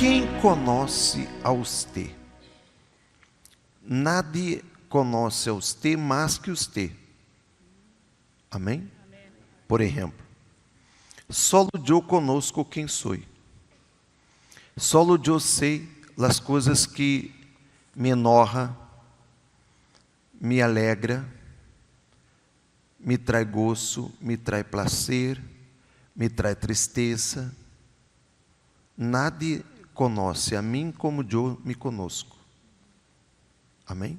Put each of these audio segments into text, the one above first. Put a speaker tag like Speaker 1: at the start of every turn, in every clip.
Speaker 1: quem conhece a você? Nadie conhece a você mais que você. Amém? Por exemplo, solo eu conosco quem sou. Solo eu sei as coisas que me enoja, me alegra, me traz gozo, me traz prazer, me traz tristeza. Nadie conhece a mim como eu me conosco. Amém?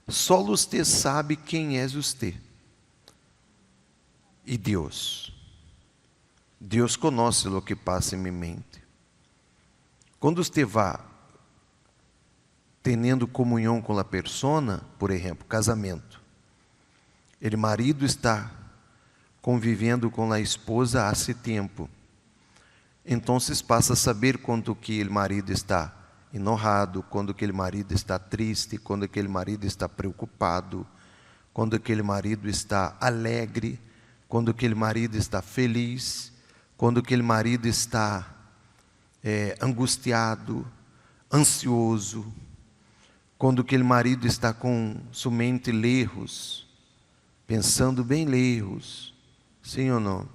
Speaker 1: Só você sabe quem é você. E Deus. Deus conhece o que passa em minha mente. Quando você vai tendo comunhão com a persona, por exemplo, casamento. O marido está convivendo com a esposa há tempo. Então passa a saber quando que o marido está enojado, quando aquele marido está triste, quando aquele marido está preocupado, quando aquele marido está alegre, quando aquele marido está feliz, quando aquele marido está angustiado, ansioso, quando aquele marido está com sua mente lejos, pensando bem lejos, sim ou não?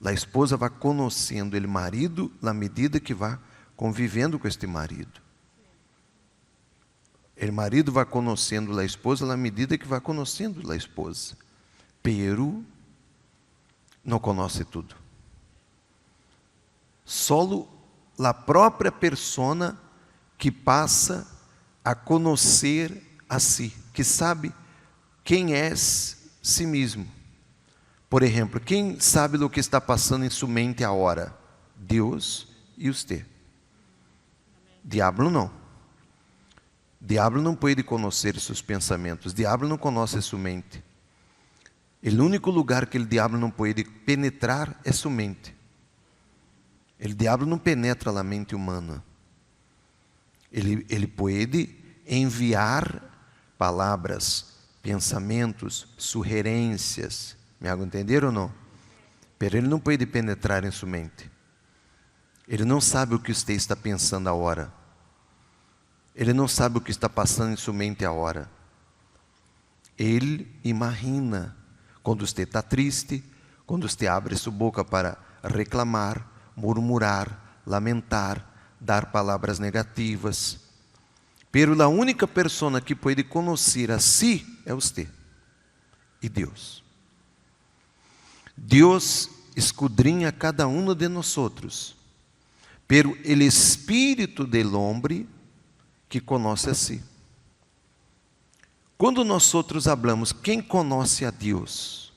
Speaker 1: A esposa vai conhecendo o marido na medida que vai convivendo com este marido. O marido vai conhecendo a esposa na medida que vai conhecendo a esposa. Pero não conhece tudo. Solo a própria persona que passa a conhecer a si, que sabe quem é si mesmo. Por exemplo, quem sabe do que está passando em sua mente agora? Deus e você. Diabo não. Diabo não pode conhecer seus pensamentos. Diabo não conhece sua mente. O único lugar que o diabo não pode penetrar é sua mente. O diabo não penetra a mente humana. Ele pode enviar palavras, pensamentos, sugerências. Me hago entender ou não? Pero ele não pode penetrar em sua mente. Ele não sabe o que você está pensando agora. Ele não sabe o que está passando em sua mente agora. Ele imagina quando você está triste, quando você abre sua boca para reclamar, murmurar, lamentar, dar palavras negativas. Pero a única pessoa que pode conhecer a si é você e Deus. Deus escudrinha cada um de nós outros, pero el espírito del hombre que conhece a si. Quando nós outros hablamos, quem conhece a Deus?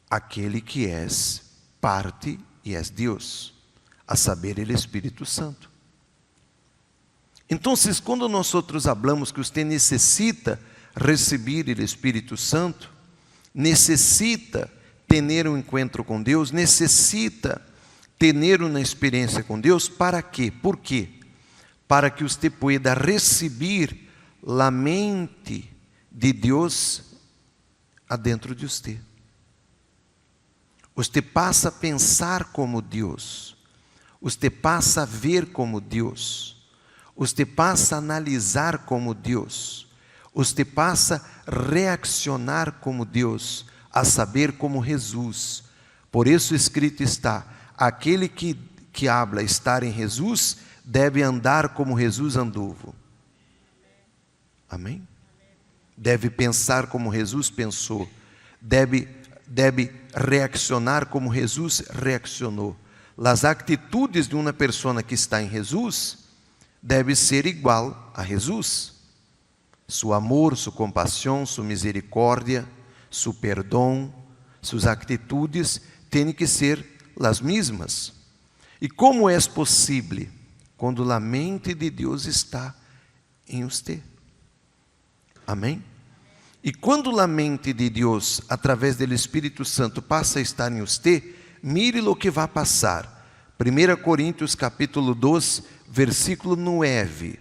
Speaker 1: Aquele que é parte e é Deus, a saber, o Espírito Santo. Então, quando nós outros hablamos que você necessita receber o Espírito Santo, necessita ter um encontro com Deus, necessita ter uma experiência com Deus, para quê? Por quê? Para que você pueda receber a mente de Deus adentro de você. Você passa a pensar como Deus, você passa a ver como Deus, você passa a analisar como Deus, você passa a reaccionar como Deus, a saber como Jesus. Por isso escrito está, aquele que habla estar em Jesus, deve andar como Jesus andou. Amém? Deve pensar como Jesus pensou, deve reaccionar como Jesus reaccionou. As atitudes de uma pessoa que está em Jesus, deve ser igual a Jesus. Su amor, sua compaixão, sua misericórdia, su perdão, suas atitudes têm que ser as mesmas. E como é possível? Quando a mente de Deus está em você. Amém? E quando a mente de Deus, através do Espírito Santo, passa a estar em você, mire o que vai passar. 1 Coríntios capítulo 2, versículo 9.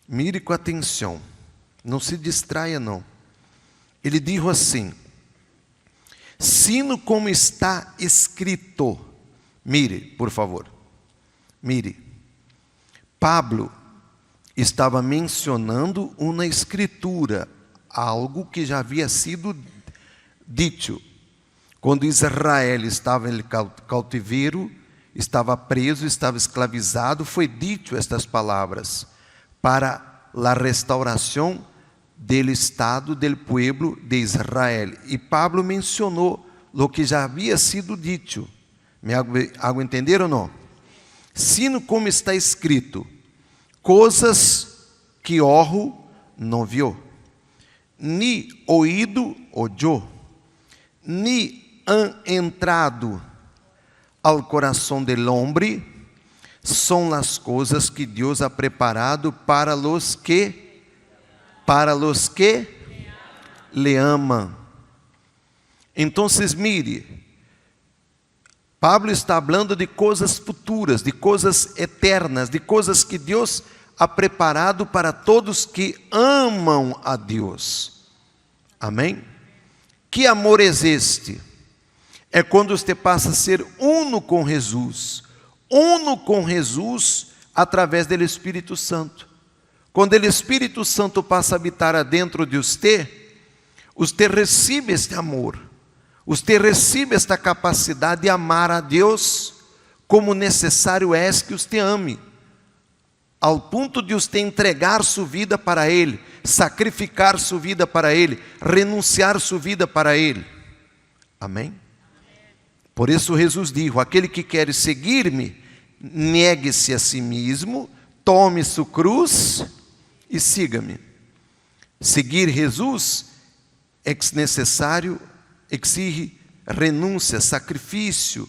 Speaker 1: Mire com atenção. Não se distraia não. Ele diz assim: sino como está escrito, Mire, por favor. Mire. Pablo estava mencionando uma escritura, algo que já havia sido dito. Quando Israel estava em cautiveiro, estava preso, estava escravizado, foi dito estas palavras para a restauração do Estado, do pueblo de Israel. E Pablo mencionou o que já havia sido dito. Me hago entender ou não? Sino como está escrito, coisas que ojo não viu, ni oído oyó, ni han entrado ao coração del hombre, são as coisas que Deus ha preparado para los que le amam. Então, mire, Pablo está falando de coisas futuras, de coisas eternas, de coisas que Deus ha preparado para todos que amam a Deus. Amém? Que amor é este? É quando você passa a ser uno com Jesus através do Espírito Santo. Quando o Espírito Santo passa a habitar dentro de você recebe este amor. Você recebe esta capacidade de amar a Deus como necessário é que você ame, ao ponto de você entregar sua vida para Ele, sacrificar sua vida para Ele, renunciar sua vida para Ele. Amém? Por isso Jesus disse: aquele que quer seguir-me, negue-se a si mesmo, tome sua cruz e siga-me. Seguir Jesus é necessário, exige renúncia, sacrifício.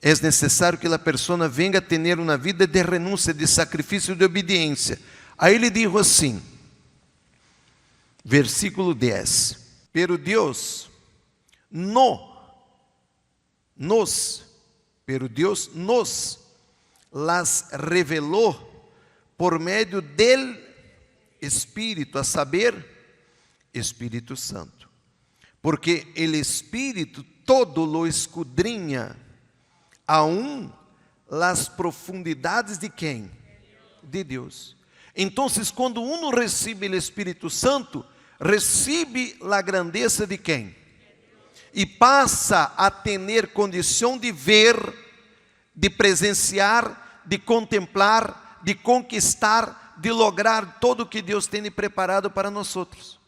Speaker 1: É necessário que a pessoa venha a ter uma vida de renúncia, de sacrifício, de obediência. Aí ele diz assim, versículo 10: pero Deus nos las revelou por meio del Espírito, a saber, Espírito Santo. Porque o Espírito todo lo escudrinha, aún las profundidades de quem? De Deus. Então, quando uno recebe o Espírito Santo, recebe a grandeza de quem? E passa a ter condição de ver, de presenciar, de contemplar, de conquistar, de lograr todo o que Deus tem preparado para nós outros.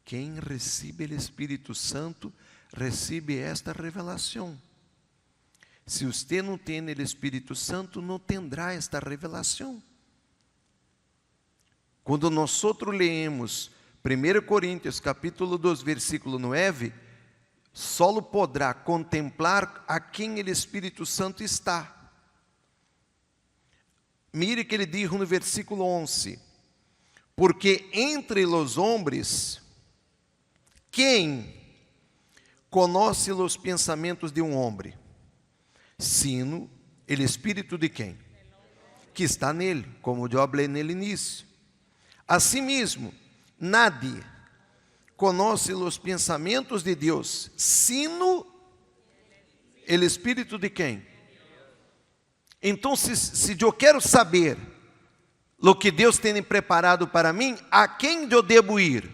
Speaker 1: Quem recebe o Espírito Santo, recebe esta revelação. Se você não tem o Espírito Santo, não terá esta revelação. Quando nós leemos 1 Coríntios capítulo 2, versículo 9, só poderá contemplar a quem o Espírito Santo está. Mire que ele diz no versículo 11: porque entre os homens, quem conhece os pensamentos de um homem? Sino o Espírito de quem? Que está nele, como eu falei no início. Assim mesmo, nadie conhece os pensamentos de Deus, sino o Espírito de quem? Então, se eu quero saber o que Deus tem preparado para mim, a quem eu devo ir?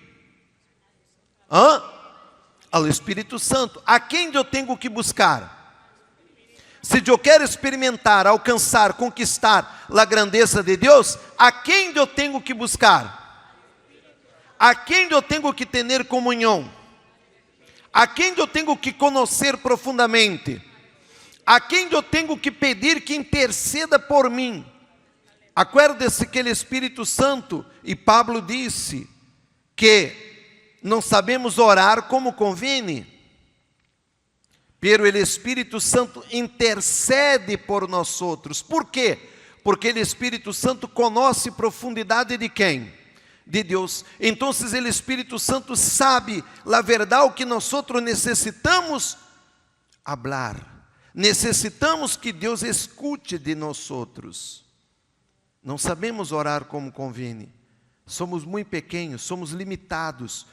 Speaker 1: Ao Espírito Santo. A quem eu tenho que buscar? Se eu quero experimentar, alcançar, conquistar a grandeza de Deus, a quem eu tenho que buscar? A quem eu tenho que ter comunhão? A quem eu tenho que conhecer profundamente? A quem eu tenho que pedir que interceda por mim? Acuerde-se que o Espírito Santo, e Pablo disse que não sabemos orar como convém, pero o Espírito Santo intercede por nós outros. Por quê? Porque o Espírito Santo conhece profundidade de quem? De Deus. Então, o Espírito Santo sabe a verdade que nós necessitamos hablar. Necessitamos que Deus escute de nós outros. Não sabemos orar como convém. Somos muito pequenos, somos limitados,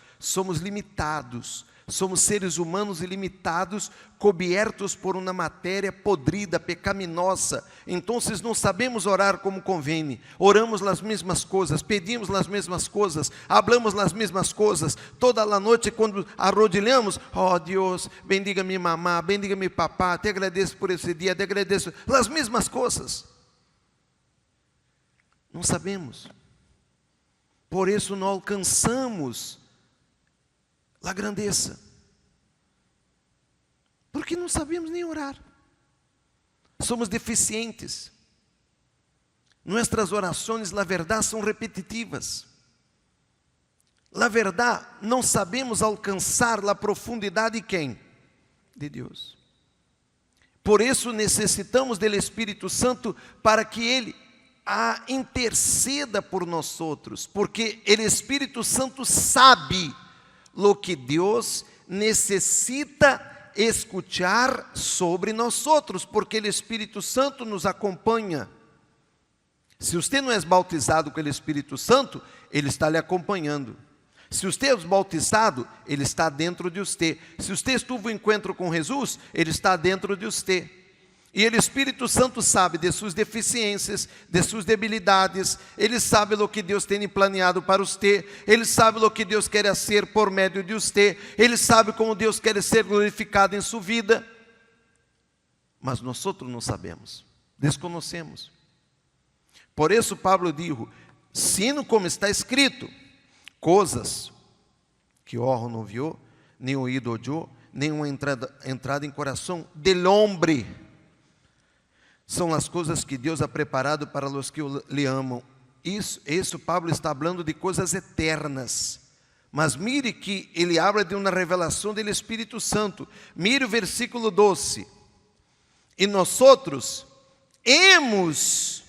Speaker 1: Somos seres humanos ilimitados, cobertos por uma matéria podrida, pecaminosa. Então não sabemos orar como convém. Oramos as mesmas coisas, pedimos as mesmas coisas, hablamos as mesmas coisas. Toda a noite quando arrodilhamos, oh Deus, bendiga minha mamá, bendiga meu papá, te agradeço por esse dia, te agradeço. As mesmas coisas. Não sabemos. Por isso não alcançamos a grandeza, porque não sabemos nem orar, somos deficientes, nossas orações, na verdade, são repetitivas, na verdade, não sabemos alcançar a profundidade de quem? De Deus. Por isso necessitamos do Espírito Santo para que Ele interceda por nós outros, porque o Espírito Santo sabe lo que Deus necessita escuchar sobre nós outros, porque o Espírito Santo nos acompanha. Se você não é bautizado com o Espírito Santo, Ele está lhe acompanhando. Se você é bautizado, Ele está dentro de você. Se você esteve em encontro com Jesus, Ele está dentro de você. E o Espírito Santo sabe de suas deficiências, de suas debilidades. Ele sabe o que Deus tem planeado para você. Ele sabe o que Deus quer fazer por meio de você. Ele sabe como Deus quer ser glorificado em sua vida. Mas nós outros não sabemos, desconhecemos. Por isso Pablo dijo, sino como está escrito, coisas que ojo não viu, nem ouído oyó, nem uma entrada em coração del hombre. São as coisas que Deus ha preparado para os que lhe amam. Isso Pablo está falando de coisas eternas. Mas mire que ele habla de uma revelação do Espírito Santo. Mire o versículo 12. E nós outros hemos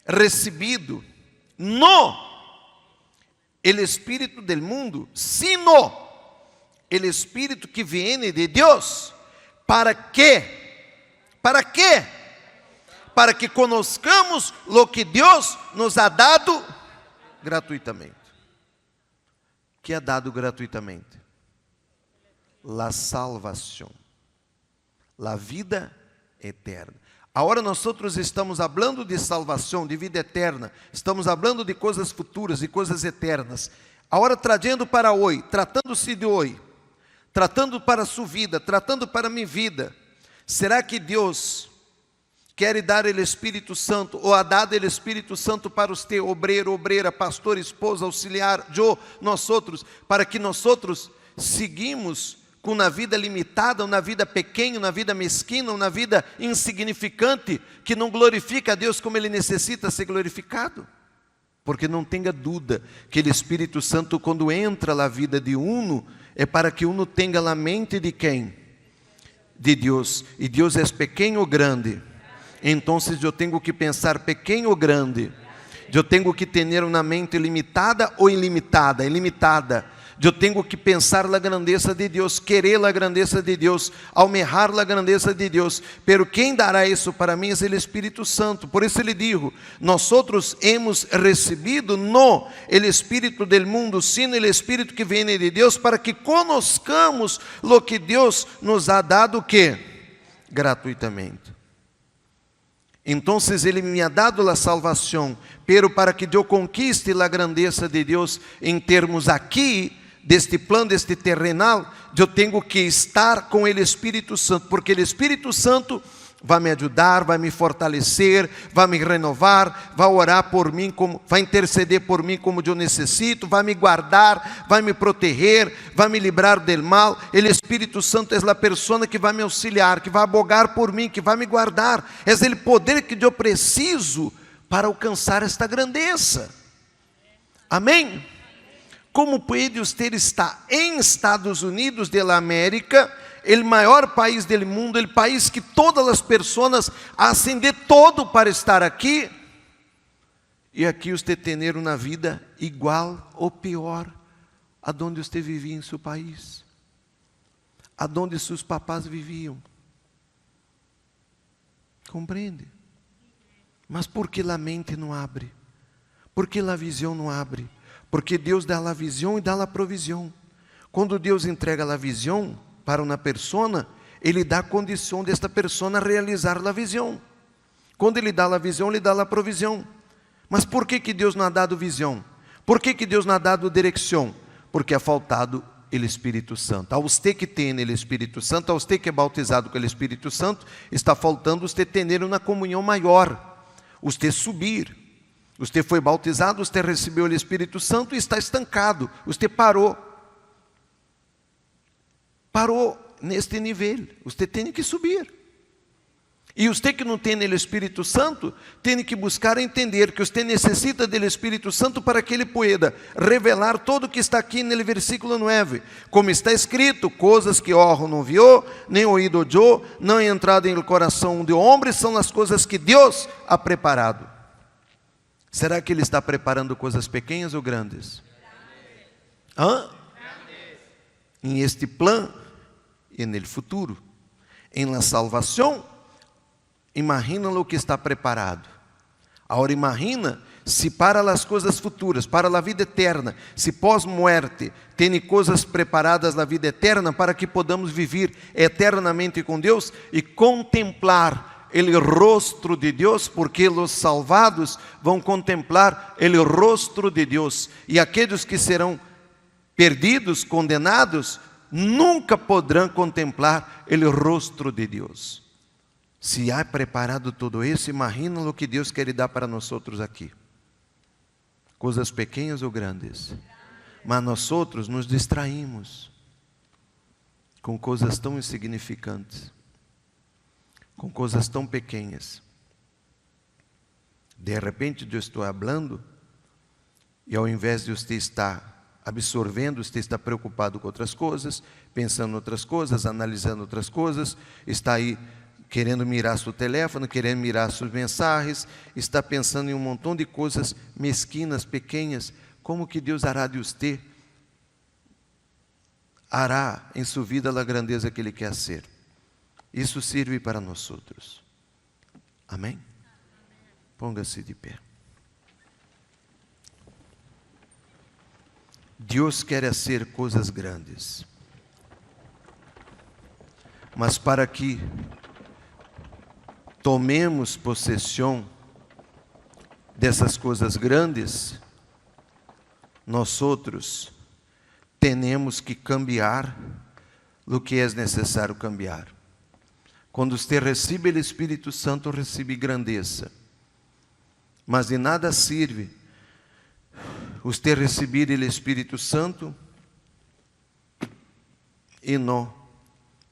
Speaker 1: recebido no el Espírito del mundo, sino el Espírito que viene de Deus. Para quê? Para quê? Para que conozcamos lo que Deus nos ha dado gratuitamente. Que é dado gratuitamente? La salvação, la vida eterna. Agora nós estamos falando de salvação, de vida eterna. Estamos falando de coisas futuras, de coisas eternas. Agora trazendo para hoje, tratando-se de hoje, tratando para sua vida, tratando para minha vida. Será que Deus quer dar o Espírito Santo, ou ha dado o Espírito Santo para você, obreiro, obreira, pastor, esposa, auxiliar, nós outros, para que nós outros seguimos com uma vida limitada, uma vida pequena, uma vida mesquina, uma vida insignificante, que não glorifica a Deus como Ele necessita ser glorificado? Porque não tenha dúvida que o Espírito Santo, quando entra na vida de uno, é para que uno tenha a mente de quem? De Deus. E Deus é pequeno ou grande? Então eu tenho que pensar pequeno ou grande? Eu tenho que ter uma mente limitada ou ilimitada? Ilimitada. Eu tenho que pensar na grandeza de Deus, querer a grandeza de Deus, almejar a grandeza de Deus. Pero quem dará isso para mim é o Espírito Santo. Por isso ele dijo, nós outros hemos recebido no el Espírito del mundo, sino el Espírito que vem de Deus, para que conozcamos lo que Deus nos ha dado, que gratuitamente. Então Ele me ha dado a salvação, pero para que eu conquiste a grandeza de Deus em termos aqui, deste plano, deste terrenal, eu tenho que estar com o Espírito Santo, porque o Espírito Santo vai me ajudar, vai me fortalecer, vai me renovar, vai orar por mim, vai interceder por mim como eu necessito, vai me guardar, vai me proteger, vai me livrar do mal. O Espírito Santo é a pessoa que vai me auxiliar, que vai abogar por mim, que vai me guardar. É o poder que eu preciso para alcançar esta grandeza. Amém? Como pode você estar em Estados Unidos da América, o maior país do mundo, o país que todas as pessoas hacen de todo para estar aqui, e aqui você ter uma vida igual ou pior a donde você vivia em seu país, a donde seus papás viviam? Compreende? Mas por que a mente não abre? Por que a visão não abre? Porque Deus dá a visão e dá a provisão. quando Deus entrega a visão para uma pessoa, Ele dá a condição desta pessoa realizar a visão. Quando Ele dá a visão, Ele dá a provisão. Mas por que Deus não ha dado visão? Por que Deus não ha dado direção? Porque ha faltado o Espírito Santo. A você que tem o Espírito Santo, a você que é bautizado com o Espírito Santo, está faltando você ter uma comunhão maior, você subir. Você foi bautizado, você recebeu o Espírito Santo e está estancado, você parou neste nível, você tem que subir. E você que não tem o Espírito Santo, tem que buscar entender que você necessita do Espírito Santo para que Ele pueda revelar tudo o que está aqui no versículo 9. Como está escrito, coisas que ojo não viu, nem ouído oyó, não entrado em coração de homem, são as coisas que Deus ha preparado. Será que Ele está preparando coisas pequenas ou grandes? Em este plano e no futuro, em la salvação, imagina o que está preparado. Agora imagina se para as coisas futuras, para a vida eterna, se pós-muerte tem coisas preparadas na vida eterna para que podamos viver eternamente com Deus e contemplar o rostro de Deus, porque os salvados vão contemplar o rostro de Deus, e aqueles que serão perdidos, condenados, nunca poderão contemplar o rostro de Deus. Se há preparado tudo isso, imagina o que Deus quer dar para nós outros aqui. Coisas pequenas ou grandes. Mas nós outros nos distraímos com coisas tão insignificantes, com coisas tão pequenas. De repente eu estou falando e ao invés de você estar absorvendo, você está preocupado com outras coisas, pensando em outras coisas, analisando outras coisas, está aí querendo mirar seu telefone, querendo mirar suas mensagens, está pensando em um montão de coisas mesquinas, pequenas. Como que Deus hará de você? Hará em sua vida a grandeza que Ele quer ser. Isso serve para nós outros. Amém? Ponga-se de pé. Deus quer hacer coisas grandes, mas para que tomemos possessão dessas coisas grandes, nós outros temos que cambiar o que é necessário cambiar. Quando você recebe o Espírito Santo, recebe grandeza, mas de nada serve você receber o Espírito Santo e não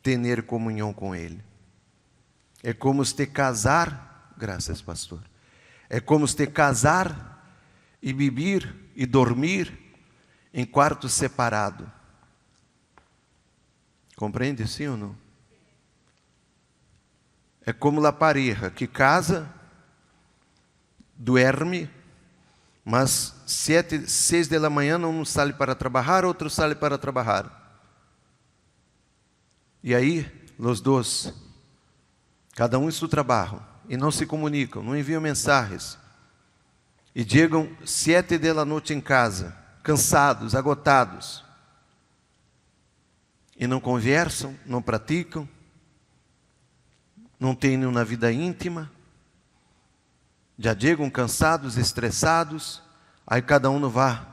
Speaker 1: ter comunhão com Ele. É como você casar, graças pastor, é como você casar e viver e dormir em quarto separado. Compreende sim ou não? É como a pareja que casa, dorme, mas 7, 6 da manhã um sai para trabalhar, outro sai para trabalhar. E aí, os dois, cada um em seu trabalho, e não se comunicam, não enviam mensagens. E chegam 7 da noite em casa, cansados, agotados. E não conversam, não praticam, não têm uma vida íntima. Já chegam cansados, estressados, aí cada um vai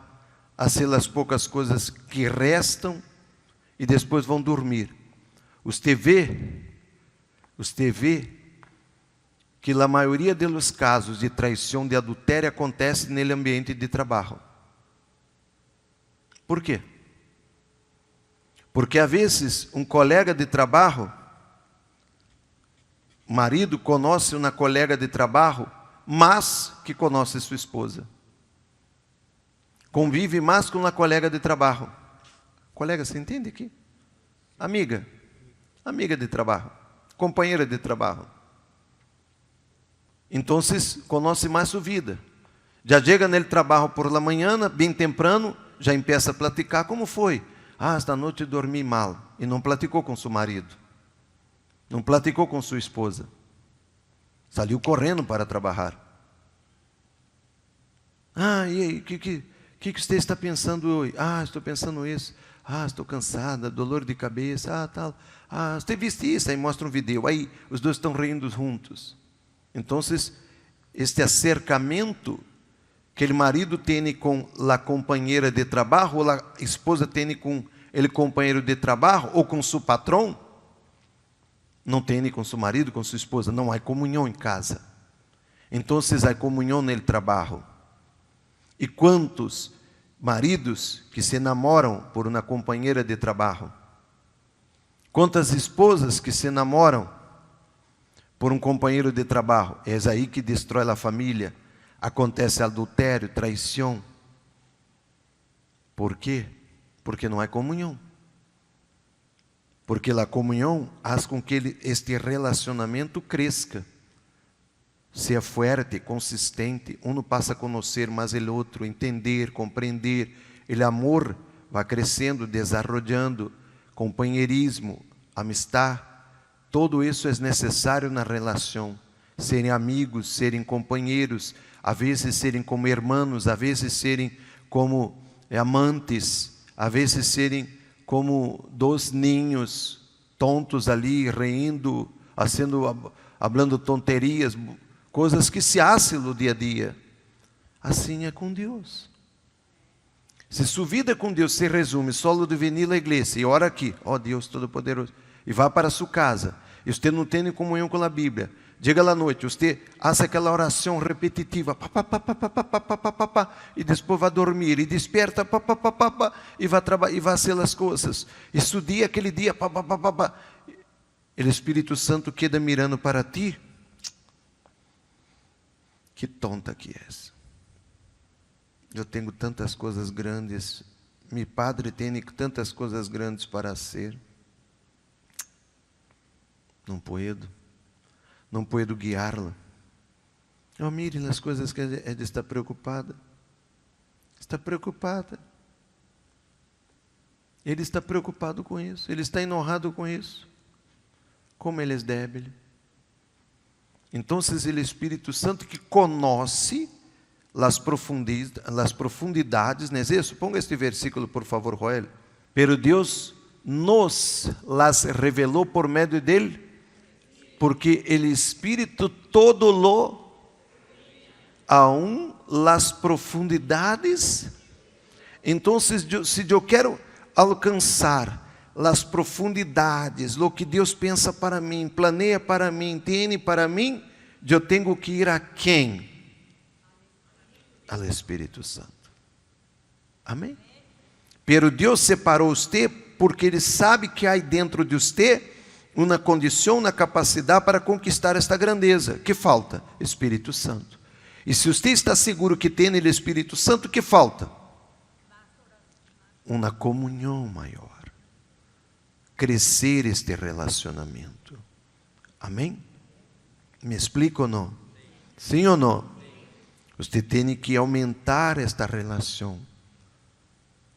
Speaker 1: a ser as poucas coisas que restam e depois vão dormir. Você vê que a maioria dos casos de traição, de adultério, acontece no ambiente de trabalho. Por quê? Porque às vezes um colega de trabalho, marido conhece uma colega de trabalho, mas que conhece sua esposa. Convive mais com uma colega de trabalho. Colega, você entende aqui? Amiga de trabalho, companheira de trabalho. Então, conhece mais sua vida. Já chega no trabalho por la manhã, bem temprano, já começa a platicar. Como foi? Esta noite dormi mal. E não platicou com seu marido. Não platicou com sua esposa. Saiu correndo para trabalhar. E aí, o que você está pensando hoje? Estou pensando isso. estou cansada, dolor de cabeça, tal. Você viste isso? Aí mostra um vídeo, aí os dois estão rindo juntos. Então, este acercamento que o marido tem com a companheira de trabalho, ou a esposa tem com o companheiro de trabalho, ou com seu patrão, não tem com seu marido, com sua esposa, não há comunhão em casa. Então, há comunhão no trabalho. E quantos maridos que se namoram por uma companheira de trabalho? Quantas esposas que se namoram por um companheiro de trabalho? É aí que destrói a família. Acontece adultério, traição. Por quê? Porque não há comunhão. Porque a comunhão faz com que este relacionamento cresça, seja forte, consistente. Um passa a conhecer mais o outro, entender, compreender. O amor vai crescendo, desenvolvendo, companheirismo, amistad. Todo isso é necessário na relação. Serem amigos, serem companheiros, a vezes serem como irmãos, a vezes serem como amantes, a vezes serem como dois ninhos tontos ali, rindo, falando tonterias, coisas que se fazem no dia a dia. Assim é com Deus. Se sua vida com Deus se resume só de vir à igreja e ora aqui, Deus Todo-Poderoso, e vá para sua casa, e você não tem comunhão com a Bíblia, chega lá à noite, você faz aquela oração repetitiva, e depois vai dormir, e desperta, e vai trabalhar, e vai fazer as coisas, e seu dia, aquele dia, o Espírito Santo queda mirando para ti. Que tonta que és. Eu tenho tantas coisas grandes, meu padre tem tantas coisas grandes para ser. Não puedo guiá-la. Mire as coisas que ela está preocupada. Está preocupada. Ele está preocupado com isso. Ele está enojado com isso. Como ele é débil. Então, o Espírito Santo que conhece as profundidades, não é isso? Ponga este versículo, por favor, Joel. Pero Deus nos las revelou por meio dele, porque o Espírito todo lo aún las profundidades. Então, se eu quero alcançar as profundidades, o que Deus pensa para mim, planeia para mim, tem para mim, eu tenho que ir a quem? Ao Espírito Santo. Amém? Pero Deus separou você porque Ele sabe que há dentro de você uma condição, uma capacidade para conquistar esta grandeza. Que falta? Espírito Santo. E se você está seguro que tem o Espírito Santo, que falta? Uma comunhão maior. Crescer este relacionamento. Amém? Me explico ou não? Sim ou não? Você tem que aumentar esta relação.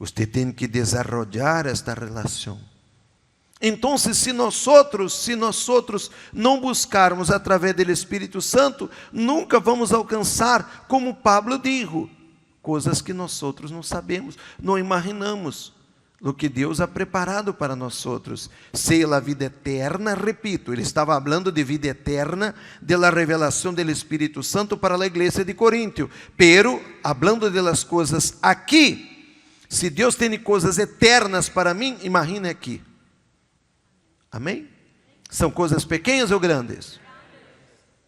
Speaker 1: Você tem que desenvolver esta relação. Então, se nós não buscarmos através do Espírito Santo, nunca vamos alcançar, como Pablo dijo, coisas que nós não sabemos, não imaginamos. O que Deus ha preparado para nós outros, seja a vida eterna, repito, ele estava falando de vida eterna, de la revelação do Espírito Santo para a igreja de Coríntio, pero, hablando de las coisas aqui, se Deus tem coisas eternas para mim, imagine aqui, amém? São coisas pequenas ou grandes?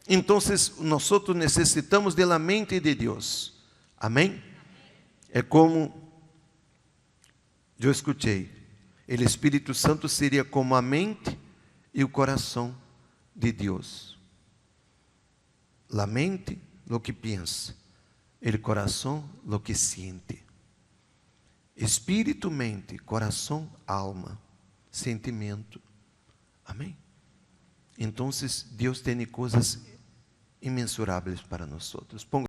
Speaker 1: Então, nós necessitamos da mente de Deus, amém? É como eu escutei, o Espírito Santo seria como a mente e o coração de Deus. A mente, lo que pensa, o coração, lo que siente. Espírito, mente, coração, alma, sentimento. Amém? Então, Deus tem coisas imensuráveis para nós outros.